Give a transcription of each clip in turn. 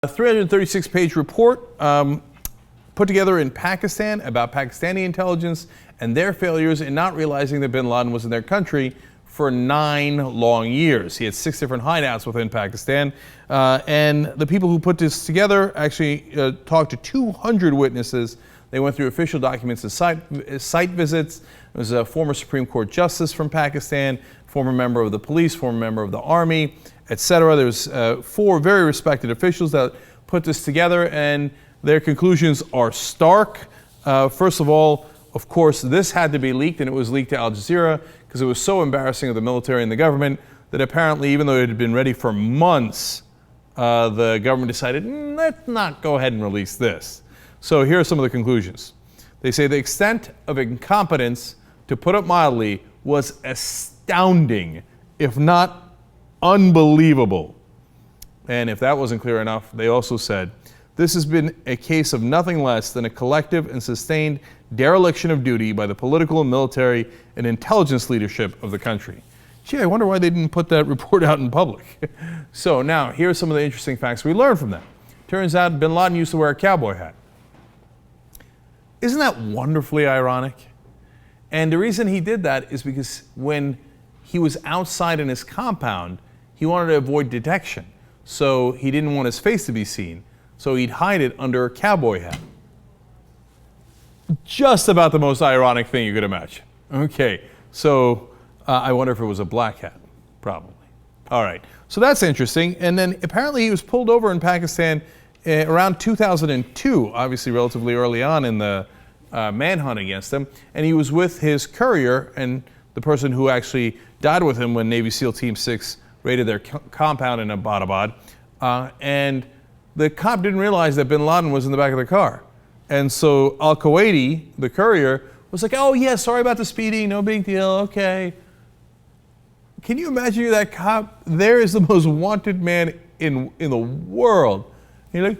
A 336-page report put together in Pakistan about Pakistani intelligence and their failures in not realizing that bin Laden was in their country for 9 long years. He had 6 different hideouts within Pakistan, and the people who put this together actually talked to 200 witnesses. They went through official documents and site visits. There was a former Supreme Court justice from Pakistan, former member of the police, former member of the army, etc. There's 4 very respected officials that put this together, and their conclusions are stark. First of all, of course, this had to be leaked, and it was leaked to Al Jazeera because it was so embarrassing of the military and the government that apparently, even though it had been ready for months, the government decided, let's not go ahead and release this. So here are some of the conclusions. They say the extent of incompetence, to put it mildly, was astounding, if not unbelievable. And if that wasn't clear enough, they also said, this has been a case of nothing less than a collective and sustained dereliction of duty by the political, military, and intelligence leadership of the country. Gee, I wonder why they didn't put that report out in public. So now, here are some of the interesting facts we learned from that. Turns out bin Laden used to wear a cowboy hat. Isn't that wonderfully ironic? And the reason he did that is because when he was outside in his compound, he wanted to avoid detection. So he didn't want his face to be seen. So he'd hide it under a cowboy hat. Just about the most ironic thing you could imagine. Okay, so I wonder if it was a black hat. Probably. All right, so that's interesting. And then apparently he was pulled over in Pakistan around 2002, obviously relatively early on in the manhunt against him. And he was with his courier and the person who actually died with him when Navy SEAL Team 6 raided their compound in Abbottabad. And the cop didn't realize that bin Laden was in the back of the car. And so Al-Qaeda, the courier, was like, oh yeah, sorry about the speeding, no big deal, okay. Can you imagine you're that cop? There is the most wanted man in the world. And you're like,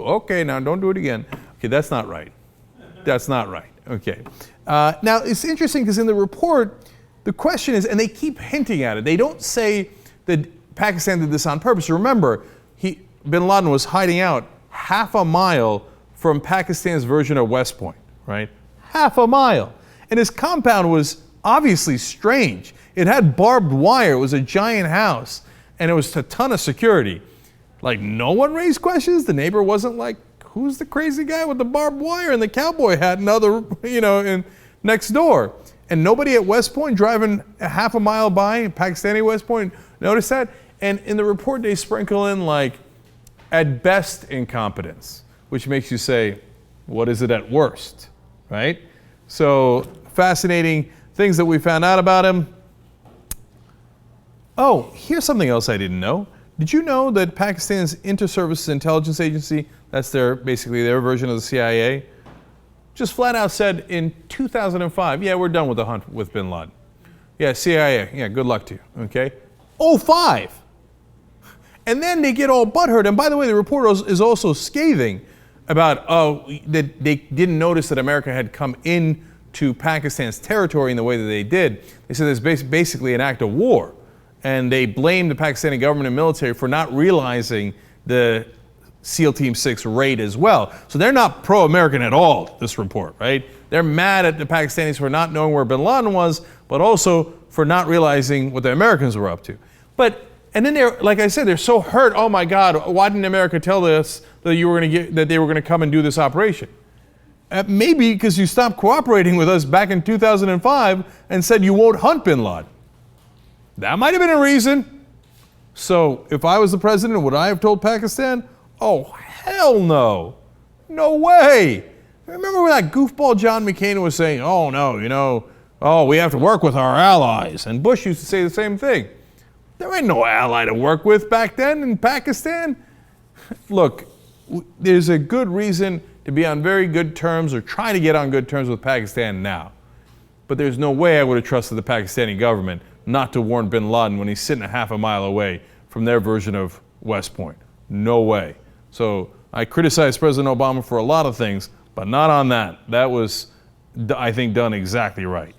okay, now don't do it again. Okay, that's not right. That's not right, okay. Now, it's interesting because in the report, the question is, and they keep hinting at it, they don't say that Pakistan did this on purpose. Remember, bin Laden was hiding out half a mile from Pakistan's version of West Point, right? Half a mile. And his compound was obviously strange. It had barbed wire, it was a giant house, and it was a ton of security. Like, no one raised questions? The neighbor wasn't like, who's the crazy guy with the barbed wire and the cowboy hat and other, next door? And nobody at West Point driving a half a mile by, Pakistani West Point, noticed that? And in the report, they sprinkle in, like, at best incompetence, which makes you say, what is it at worst, right? So, fascinating things that we found out about him. Oh, here's something else I didn't know. Did you know that Pakistan's Inter-Services Intelligence Agency, that's basically their version of the CIA, just flat out said in 2005, yeah, we're done with the hunt with bin Laden. Yeah, CIA, yeah, good luck to you, okay? 05! And then they get all butthurt. And by the way, the report is also scathing about, that they didn't notice that America had come into Pakistan's territory in the way that they did. They said there's basically an act of war. And they blamed the Pakistani government and military for not realizing the SEAL Team 6 raid as well. So they're not pro-American at all, this report, right? They're mad at the Pakistanis for not knowing where bin Laden was, but also for not realizing what the Americans were up to. And then they're, like I said, they're so hurt. Oh my God, why didn't America tell us that they were going to come and do this operation? Maybe because you stopped cooperating with us back in 2005 and said you won't hunt bin Laden. That might have been a reason. So if I was the president, would I have told Pakistan? Oh, hell no. No way. Remember when that goofball John McCain was saying, oh no, we have to work with our allies. And Bush used to say the same thing. There ain't no ally to work with back then in Pakistan. Look, there's a good reason to be on very good terms or try to get on good terms with Pakistan now. But there's no way I would have trusted the Pakistani government not to warn bin Laden when he's sitting a half a mile away from their version of West Point. No way. So I criticize President Obama for a lot of things, but not on that. That was, I think, done exactly right.